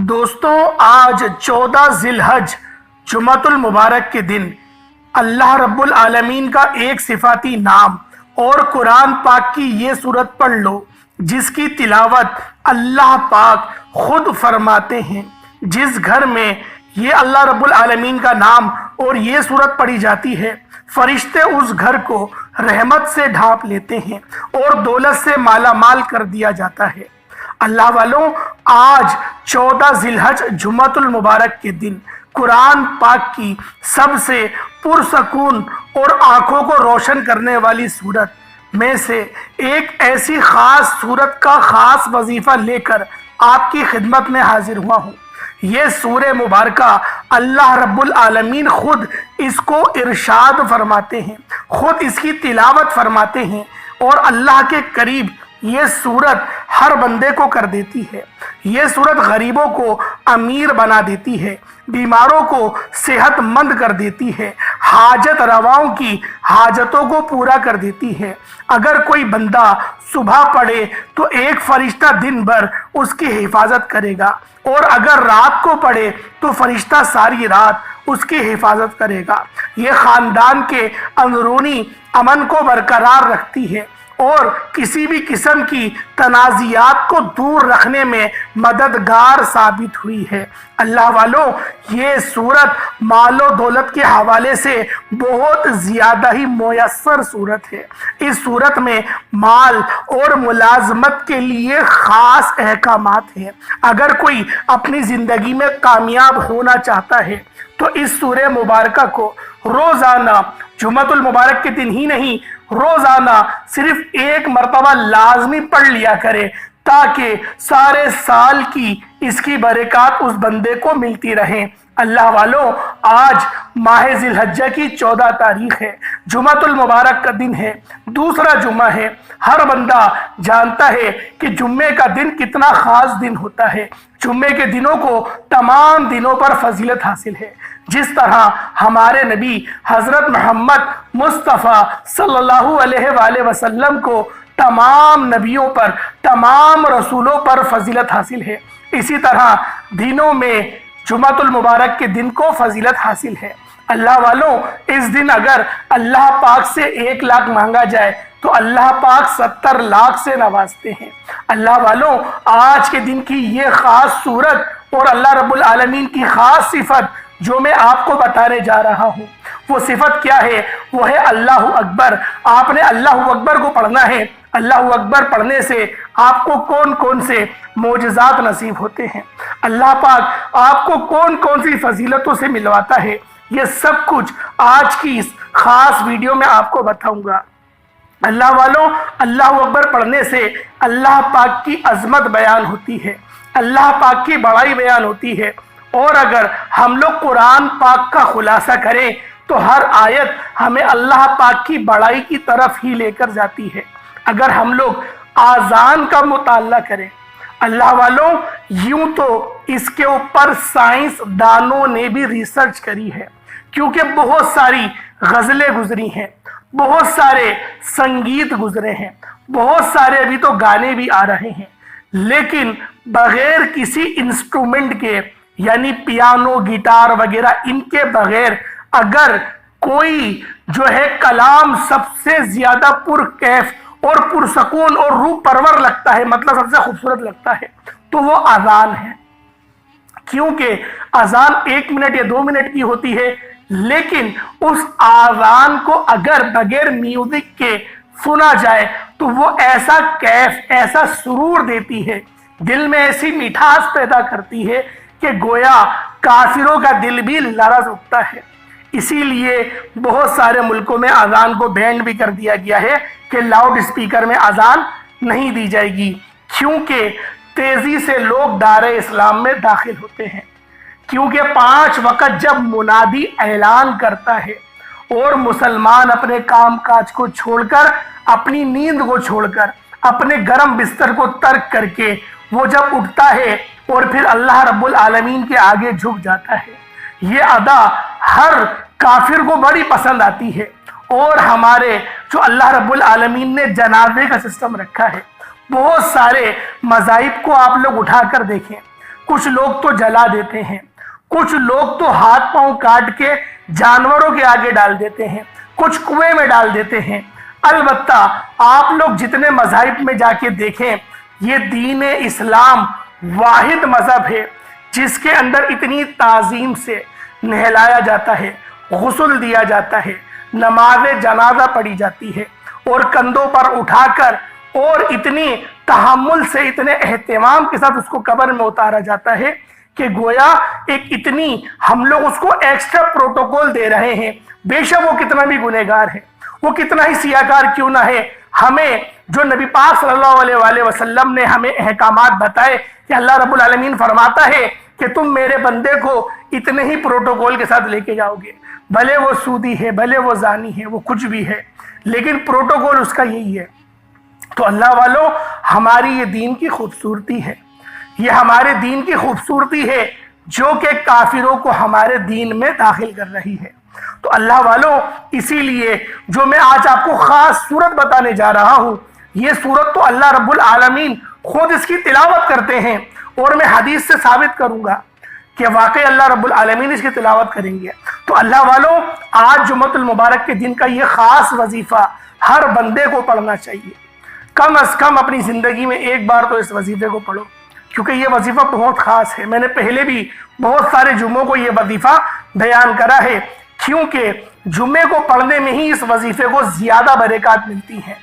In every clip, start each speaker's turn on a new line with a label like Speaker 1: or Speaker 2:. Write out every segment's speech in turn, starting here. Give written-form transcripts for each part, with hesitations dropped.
Speaker 1: دوستوں، آج 14 ذی الحج جمعۃ المبارک کے دن اللہ رب العالمین کا ایک صفاتی نام اور قرآن پاک کی یہ سورت پڑھ لو جس کی تلاوت اللہ پاک خود فرماتے ہیں۔ جس گھر میں یہ اللہ رب العالمین کا نام اور یہ سورت پڑھی جاتی ہے، فرشتے اس گھر کو رحمت سے ڈھانپ لیتے ہیں اور دولت سے مالا مال کر دیا جاتا ہے۔ اللہ والوں، آج 14 ذی الحج جمعۃ المبارک کے دن قرآن پاک کی سب سے پرسکون اور آنکھوں کو روشن کرنے والی سورت میں سے ایک ایسی خاص سورت کا خاص وظیفہ لے کر آپ کی خدمت میں حاضر ہوا ہوں۔ یہ سورہ مبارکہ اللہ رب العالمین خود اس کو ارشاد فرماتے ہیں، خود اس کی تلاوت فرماتے ہیں، اور اللہ کے قریب یہ سورت ہر بندے کو کر دیتی ہے۔ یہ سورت غریبوں کو امیر بنا دیتی ہے، بیماروں کو صحت مند کر دیتی ہے، حاجت رواؤں کی حاجتوں کو پورا کر دیتی ہے۔ اگر کوئی بندہ صبح پڑھے تو ایک فرشتہ دن بھر اس کی حفاظت کرے گا، اور اگر رات کو پڑھے تو فرشتہ ساری رات اس کی حفاظت کرے گا۔ یہ خاندان کے اندرونی امن کو برقرار رکھتی ہے اور کسی بھی قسم کی تنازعات کو دور رکھنے میں مددگار ثابت ہوئی ہے۔ اللہ والوں، یہ سورت مال و دولت کے حوالے سے بہت زیادہ ہی میسر سورت ہے۔ اس سورت میں مال اور ملازمت کے لیے خاص احکامات ہیں۔ اگر کوئی اپنی زندگی میں کامیاب ہونا چاہتا ہے تو اس سورہ مبارکہ کو روزانہ جمعۃ المبارک کے دن ہی نہیں، روزانہ صرف ایک مرتبہ لازمی پڑھ لیا کرے تاکہ سارے سال کی اس کی برکات اس بندے کو ملتی رہیں۔ اللہ والوں، آج ماہ ذی الحجہ کی 14 تاریخ ہے، جمعۃ المبارک کا دن ہے، دوسرا جمعہ ہے۔ ہر بندہ جانتا ہے کہ جمعے کا دن کتنا خاص دن ہوتا ہے۔ جمعے کے دنوں کو تمام دنوں پر فضیلت حاصل ہے۔ جس طرح ہمارے نبی حضرت محمد مصطفیٰ صلی اللہ علیہ وآلہ وسلم کو تمام نبیوں پر، تمام رسولوں پر فضیلت حاصل ہے، اسی طرح دنوں میں جمعۃ المبارک کے دن کو فضیلت حاصل ہے۔ اللہ والوں، اس دن اگر اللہ پاک سے 1 لاکھ مانگا جائے تو اللہ پاک 70 لاکھ سے نوازتے ہیں۔ اللہ والوں، آج کے دن کی یہ خاص صورت اور اللہ رب العالمین کی خاص صفت جو میں آپ کو بتانے جا رہا ہوں، وہ صفت کیا ہے؟ وہ ہے اللہ اکبر۔ آپ نے اللہ اکبر کو پڑھنا ہے۔ اللہ اکبر پڑھنے سے آپ کو کون کون سے معجزات نصیب ہوتے ہیں، اللہ پاک آپ کو کون کون سی فضیلتوں سے ملواتا ہے، یہ سب کچھ آج کی اس خاص ویڈیو میں آپ کو بتاؤں گا۔ اللہ والوں، اللہ اکبر پڑھنے سے اللہ پاک کی عظمت بیان ہوتی ہے، اللہ پاک کی بڑائی بیان ہوتی ہے، اور اگر ہم لوگ قرآن پاک کا خلاصہ کریں تو ہر آیت ہمیں اللہ پاک کی بڑائی کی طرف ہی لے کر جاتی ہے۔ اگر ہم لوگ آذان کا مطالعہ کریں، اللہ والوں، یوں تو اس کے اوپر سائنس دانوں نے بھی ریسرچ کری ہے، کیونکہ بہت ساری غزلیں گزری ہیں، بہت سارے سنگیت گزرے ہیں، بہت سارے ابھی تو گانے بھی آ رہے ہیں، لیکن بغیر کسی انسٹرومنٹ کے، یعنی پیانو، گٹار وغیرہ، ان کے بغیر اگر کوئی جو ہے کلام سب سے زیادہ پرکیف اور پرسکون اور روح پرور لگتا ہے، مطلب سب سے خوبصورت لگتا ہے، تو وہ اذان ہے۔ کیونکہ اذان 1 منٹ یا 2 منٹ کی ہوتی ہے، لیکن اس اذان کو اگر بغیر میوزک کے سنا جائے تو وہ ایسا کیف، ایسا سرور دیتی ہے، دل میں ایسی مٹھاس پیدا کرتی ہے کہ گویا کافروں کا دل بھی لرز اٹھتا ہے۔ اسی لیے بہت سارے ملکوں میں اذان کو بینڈ بھی کر دیا گیا ہے کہ لاؤڈ اسپیکر میں اذان نہیں دی جائے گی، کیونکہ تیزی سے لوگ دار اسلام میں داخل ہوتے ہیں۔ کیونکہ 5 وقت جب منادی اعلان کرتا ہے اور مسلمان اپنے کام کاج کو چھوڑ کر، اپنی نیند کو چھوڑ کر، اپنے گرم بستر کو ترک کر کے وہ جب اٹھتا ہے اور پھر اللہ رب العالمین کے آگے جھک جاتا ہے، یہ ادا ہر کافر کو بڑی پسند آتی ہے۔ اور ہمارے جو اللہ رب العالمین نے جنازے کا سسٹم رکھا ہے، بہت سارے مذاہب کو آپ لوگ اٹھا کر دیکھیں کچھ لوگ تو جلا دیتے ہیں، کچھ لوگ تو ہاتھ پاؤں کاٹ کے جانوروں کے آگے ڈال دیتے ہیں، کچھ کنویں میں ڈال دیتے ہیں۔ البتہ آپ لوگ جتنے مذاہب میں جا کے دیکھیں، یہ دین اسلام واحد مذہب ہے جس کے اندر اتنی تعظیم سے نہلایا جاتا ہے، غسل دیا جاتا ہے، نماز جنازہ پڑھی جاتی ہے، اور کندھوں پر اٹھا کر اور اتنی تحمل سے، اتنے اہتمام کے ساتھ اس کو قبر میں اتارا جاتا ہے کہ گویا ایک اتنی ہم لوگ اس کو ایکسٹرا پروٹوکول دے رہے ہیں۔ بے شک وہ کتنا بھی گنہگار ہے، وہ کتنا ہی سیاکار کیوں نہ ہے، ہمیں جو نبی پاک صلی اللہ علیہ وآلہ وسلم نے ہمیں احکامات بتائے کہ اللہ رب العالمین فرماتا ہے کہ تم میرے بندے کو اتنے ہی پروٹوکول کے ساتھ لے کے جاؤ گے، بھلے وہ سودی ہے، بھلے وہ زانی ہے، وہ کچھ بھی ہے، لیکن پروٹوکول اس کا یہی ہے۔ تو اللہ والوں، ہماری یہ دین کی خوبصورتی ہے، یہ ہمارے دین کی خوبصورتی ہے جو کہ کافروں کو ہمارے دین میں داخل کر رہی ہے۔ تو اللہ والوں، اسی لیے جو میں آج آپ کو خاص صورت بتانے جا رہا ہوں، یہ صورت تو اللہ رب العالمین خود اس کی تلاوت کرتے ہیں، اور میں حدیث سے ثابت کروں گا کہ واقعی اللہ رب العالمین اس کی تلاوت کریں گے۔ تو اللہ والوں، آج جمعۃ المبارک کے دن کا یہ خاص وظیفہ ہر بندے کو پڑھنا چاہیے۔ کم از کم اپنی زندگی میں ایک بار تو اس وظیفے کو پڑھو، کیونکہ یہ وظیفہ بہت خاص ہے۔ میں نے پہلے بھی بہت سارے جمعوں کو یہ وظیفہ بیان کرا ہے، کیونکہ جمعے کو پڑھنے میں ہی اس وظیفے کو زیادہ برکات ملتی ہیں،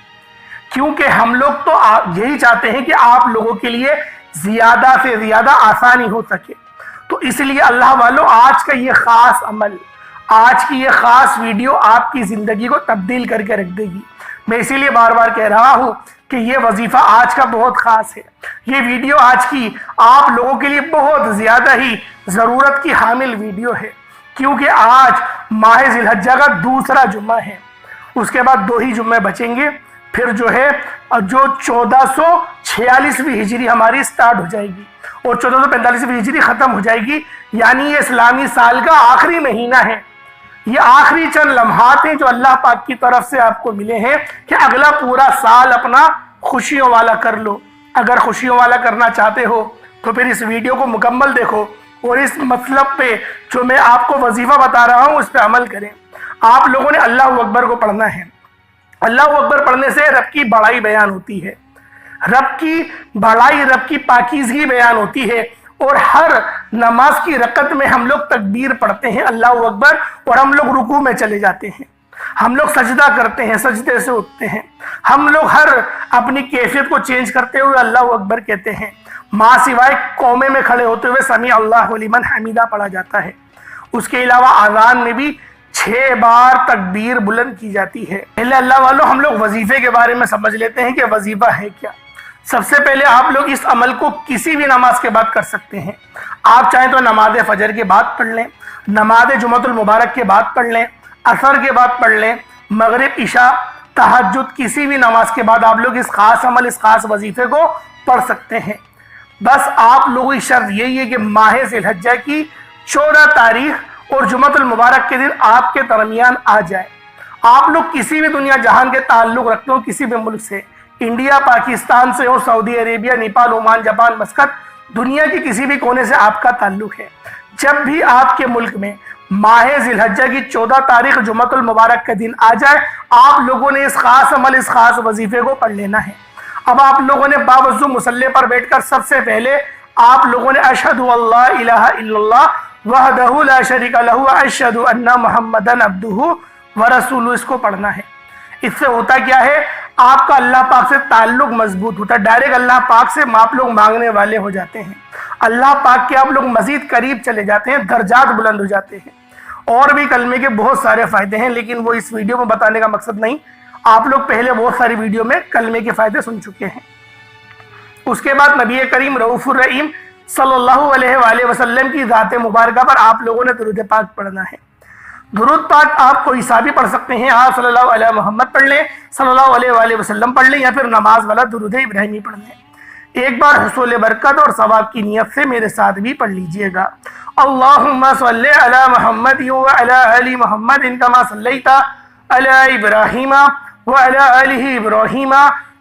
Speaker 1: کیونکہ ہم لوگ تو یہی چاہتے ہیں کہ آپ لوگوں کے لیے زیادہ سے زیادہ آسانی ہو سکے۔ تو اس لیے اللہ والوں، آج کا یہ خاص عمل، آج کی یہ خاص ویڈیو آپ کی زندگی کو تبدیل کر کے رکھ دے گی۔ میں اسی لیے بار بار کہہ رہا ہوں کہ یہ وظیفہ آج کا بہت خاص ہے، یہ ویڈیو آج کی آپ لوگوں کے لیے بہت زیادہ ہی ضرورت کی حامل ویڈیو ہے، کیونکہ آج ماہ ذی الحجہ کا دوسرا جمعہ ہے، اس کے بعد 2 ہی جمعے بچیں گے، پھر جو ہے جو 1446ویں ہجری ہماری سٹارٹ ہو جائے گی اور 1445ویں ہجری ختم ہو جائے گی، یعنی یہ اسلامی سال کا آخری مہینہ ہے۔ یہ آخری چند لمحات ہیں جو اللہ پاک کی طرف سے آپ کو ملے ہیں کہ اگلا پورا سال اپنا خوشیوں والا کر لو۔ اگر خوشیوں والا کرنا چاہتے ہو تو پھر اس ویڈیو کو مکمل دیکھو اور اس مطلب پہ جو میں آپ کو وظیفہ بتا رہا ہوں اس پہ عمل کریں۔ آپ لوگوں نے اللہ اکبر کو پڑھنا ہے۔ اللہ اکبر پڑھنے سے رب کی بڑائی بیان ہوتی ہے، رب کی بڑائی، رب کی پاکیزگی بیان ہوتی ہے، اور ہر نماز کی رکعت میں ہم لوگ تکبیر پڑھتے ہیں اللہ اکبر، اور ہم لوگ رکوع میں چلے جاتے ہیں، ہم لوگ سجدہ کرتے ہیں، سجدے سے اٹھتے ہیں، ہم لوگ ہر اپنی کیفیت کو چینج کرتے ہوئے اللہ اکبر کہتے ہیں۔ ماں سوائے قومے میں کھڑے ہوتے ہوئے سمیع اللہ لمن حمیدہ پڑھا جاتا ہے۔ اس کے علاوہ اذان میں بھی 6 بار تکبیر بلند کی جاتی ہے۔ پہلے اللہ والوں، ہم لوگ وظیفے کے بارے میں سمجھ لیتے ہیں کہ وظیفہ ہے کیا۔ سب سے پہلے آپ لوگ اس عمل کو کسی بھی نماز کے بعد کر سکتے ہیں۔ آپ چاہیں تو نماز فجر کے بعد پڑھ لیں، نماز جمعۃ المبارک کے بعد پڑھ لیں، عصر کے بعد پڑھ لیں، مغرب، عشاء، تہجد، کسی بھی نماز کے بعد آپ لوگ اس خاص عمل، اس خاص وظیفے کو پڑھ سکتے ہیں۔ بس آپ لوگوں کی شرط یہی ہے کہ ماہ ذی الحجہ کی 14 تاریخ اور جمعۃ المبارک کے دن آپ کے درمیان آ جائے۔ آپ لوگ کسی بھی دنیا جہان کے تعلق رکھتے ہو، کسی بھی ملک سے، انڈیا، پاکستان سے ہو، Saudi Arabia, Nepal, Oman, Japan, Muscat, دنیا کے کسی بھی کونے سے آپ کا تعلق ہے، جب بھی آپ کے ملک میں ماہ ذی الحجہ کی 14 تاریخ جمعۃ المبارک کا دن آ جائے، آپ لوگوں نے اس خاص عمل، اس خاص وظیفے کو پڑھ لینا ہے۔ اب آپ لوگوں نے باوضو مصلی پر بیٹھ کر سب سے پہلے آپ لوگوں نے اشہد اللہ الہ الا اللہ وحدہ لا شریک لہ اشہد ان محمدن عبدہ ورسولہ، اس کو پڑھنا ہے۔ اس سے ہوتا کیا ہے، آپ کا اللہ پاک سے تعلق مضبوط ہوتا ہے، ڈائریکٹ اللہ پاک سے آپ لوگ مانگنے والے ہو جاتے ہیں، اللہ پاک کے آپ لوگ مزید قریب چلے جاتے ہیں، درجات بلند ہو جاتے ہیں۔ اور بھی کلمے کے بہت سارے فائدے ہیں، لیکن وہ اس ویڈیو میں بتانے کا مقصد نہیں، آپ لوگ پہلے بہت ساری ویڈیو میں کلمے کے فائدے سن چکے ہیں۔ اس کے بعد نبی کریم رؤوف الرحیم صلی اللہ علیہ وآلہ وسلم کی ذات مبارکہ پر آپ لوگوں نے درود پاک پڑھنا ہے۔ درود پاک آپ کوئی سا بھی پڑھ سکتے ہیں، آپ صلی اللہ علیہ محمد پڑھ لیں، صلی اللہ علیہ وآلہ وسلم پڑھ لیں، یا پھر نماز والا درود ابراہیمی پڑھ لیں۔ ایک بار حصول برکت اور ثواب کی نیت سے میرے ساتھ بھی پڑھ لیجئے گا۔ اللہم صلی علی محمد وعلی آل محمد کما صلیت علی ابراہیم وعلی آل ابراہیم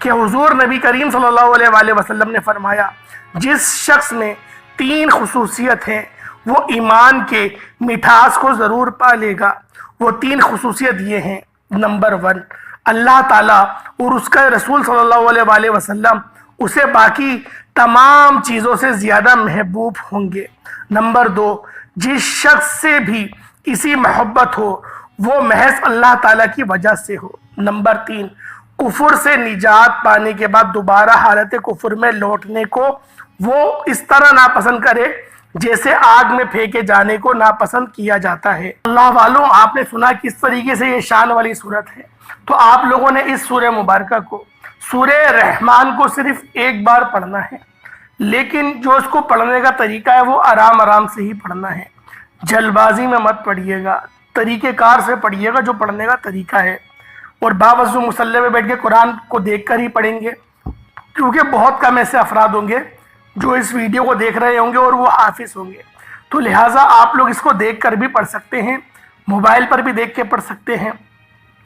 Speaker 1: کہ حضور نبی کریم صلی اللہ علیہ وسلم نے فرمایا جس شخص میں 3 خصوصیت ہیں وہ ایمان کے مٹھاس کو ضرور پا لے گا۔ وہ 3 خصوصیت یہ ہیں، نمبر 1 اللہ تعالیٰ اور اس کا رسول صلی اللہ علیہ وسلم اسے باقی تمام چیزوں سے زیادہ محبوب ہوں گے۔ نمبر 2 جس شخص سے بھی کسی محبت ہو وہ محض اللہ تعالیٰ کی وجہ سے ہو۔ نمبر 3 کفر سے نجات پانے کے بعد دوبارہ حالت کفر میں لوٹنے کو وہ اس طرح ناپسند کرے جیسے آگ میں پھینکے جانے کو ناپسند کیا جاتا ہے۔ اللہ والوں، آپ نے سنا کس طریقے سے یہ شان والی صورت ہے، تو آپ لوگوں نے اس سورہ مبارکہ کو، سورہ رحمان کو صرف ایک بار پڑھنا ہے، لیکن جو اس کو پڑھنے کا طریقہ ہے وہ آرام آرام سے ہی پڑھنا ہے، جلد بازی میں مت پڑھیے گا، طریقہ کار سے پڑھیے گا جو پڑھنے کا طریقہ ہے، اور باوضو مصلی میں بیٹھ کے قرآن کو دیکھ کر ہی پڑھیں گے، کیونکہ بہت کم ایسے افراد ہوں گے جو اس ویڈیو کو دیکھ رہے ہوں گے اور وہ حافظ ہوں گے، تو لہٰذا آپ لوگ اس کو دیکھ کر بھی پڑھ سکتے ہیں، موبائل پر بھی دیکھ کے پڑھ سکتے ہیں،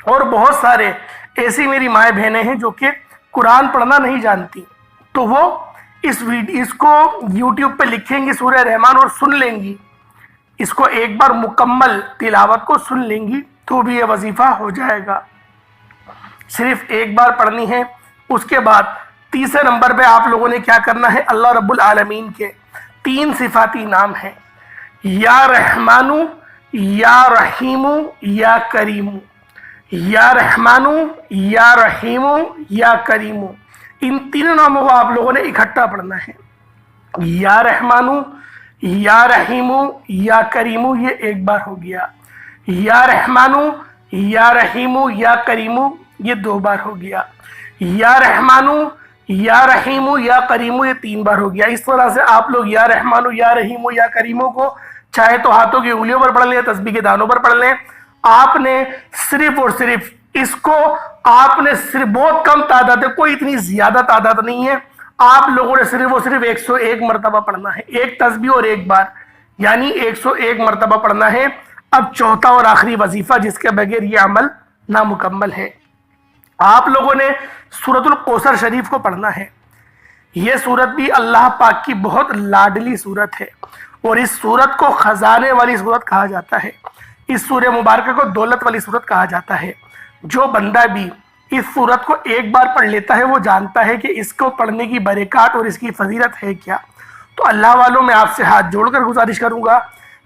Speaker 1: اور بہت سارے ایسی میری مائیں بہنیں ہیں جو کہ قرآن پڑھنا نہیں جانتی، تو وہ اس کو یوٹیوب پہ لکھیں گی سورہ رحمان اور سن لیں گی، اس کو ایک بار مکمل تلاوت کو سن لیں گی تو بھی یہ وظیفہ ہو جائے گا۔ صرف ایک بار پڑھنی ہے۔ اس کے بعد تیسرے نمبر پہ آپ لوگوں نے کیا کرنا ہے، اللہ رب العالمین کے 3 صفاتی نام ہیں، یا رحمانو، یا رحیمو، یا کریمو، یا رحمانو، یا رحیمو، یا کریمو، ان 3 ناموں کو آپ لوگوں نے اکٹھا پڑھنا ہے۔ یا رحمانو، یا رحیمو، یا کریمو، یہ ایک بار ہو گیا۔ یا رحمانو، یا رحیمو، یا کریمو، یہ 2 بار ہو گیا۔ یا رحمانو، یا رحیمو، یا کریمو، یہ 3 بار ہو گیا۔ اس طرح سے آپ لوگ یا رحمانو، یا رحیمو، یا کریمو کو چاہے تو ہاتھوں کی انگلیوں پر پڑھ لیں، تسبیح کے دانوں پر پڑھ لیں۔ آپ نے صرف اور صرف اس کو صرف بہت کم تعداد ہے، کوئی اتنی زیادہ تعداد نہیں ہے، آپ لوگوں نے صرف اور صرف 101 مرتبہ پڑھنا ہے، ایک تسبیح اور ایک بار، یعنی 101 مرتبہ پڑھنا ہے۔ اب چوتھا اور آخری وظیفہ جس کے بغیر یہ عمل نامکمل ہے، آپ لوگوں نے سورۃ الکوثر شریف کو پڑھنا ہے۔ یہ سورت بھی اللہ پاک کی بہت لاڈلی سورت ہے، اور اس سورت کو خزانے والی سورت کہا جاتا ہے، اس سورہ مبارکہ کو دولت والی سورت کہا جاتا ہے۔ جو بندہ بھی اس سورت کو ایک بار پڑھ لیتا ہے وہ جانتا ہے کہ اس کو پڑھنے کی برکات اور اس کی فضیلت ہے کیا۔ تو اللہ والوں، میں آپ سے ہاتھ جوڑ کر گزارش کروں گا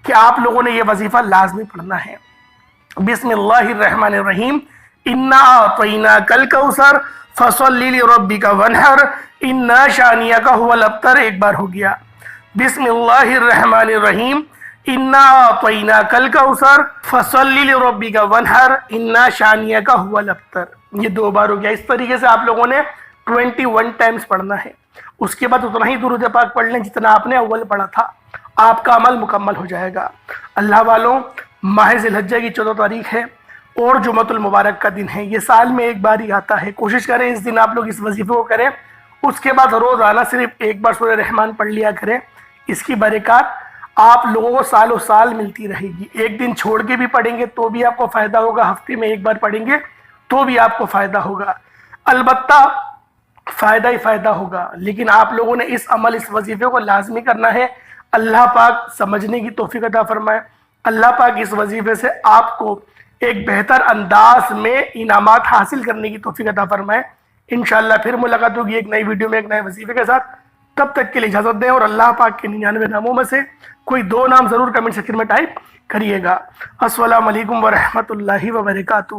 Speaker 1: کہ آپ لوگوں نے یہ وظیفہ لازمی پڑھنا ہے۔ بسم اللہ الرحمن الرحیم، انا اعطیناک الکوثر فصلی لربک وانحر انا شانئک ھو الابتر، ایک بار ہو گیا۔ بسم اللہ الرحمن الرحیم، انا اعطیناک الکوثر فصلی لربک وانحر انا شانئک ھو الابتر، یہ 2 بار ہو گیا۔ اس طریقے سے آپ لوگوں نے 21 ٹائمز پڑھنا ہے۔ اس کے بعد اتنا ہی درود پاک پڑھ لیں جتنا آپ نے اول پڑھا تھا، آپ کا عمل مکمل ہو جائے گا۔ اللہ والوں، ماہ ذی الحجہ کی 14 تاریخ ہے اور جمعۃ المبارک کا دن ہے، یہ سال میں ایک بار ہی آتا ہے، کوشش کریں اس دن آپ لوگ اس وظیفے کو کریں۔ اس کے بعد روزانہ صرف ایک بار سورہ رحمان پڑھ لیا کریں، اس کی برکات آپ لوگوں کو سال و سال ملتی رہے گی۔ ایک دن چھوڑ کے بھی پڑھیں گے تو بھی آپ کو فائدہ ہوگا، ہفتے میں ایک بار پڑھیں گے تو بھی آپ کو فائدہ ہوگا، البتہ فائدہ ہی فائدہ ہوگا، لیکن آپ لوگوں نے اس وظیفے کو لازمی کرنا ہے۔ اللہ پاک سمجھنے کی توفیق عطا فرمائے، اللہ پاک اس وظیفے سے آپ کو ایک بہتر انداز میں انعامات حاصل کرنے کی توفیق عطا فرمائے۔ انشاءاللہ پھر ملاقات ہوگی ایک نئی ویڈیو میں ایک نئے وظیفے کے ساتھ، تب تک کے لیے اجازت دیں، اور اللہ پاک کے 99 ناموں میں سے کوئی 2 نام ضرور کمنٹ سیکشن میں ٹائپ کریے گا۔ السلام علیکم ورحمۃ اللہ وبرکاتہ۔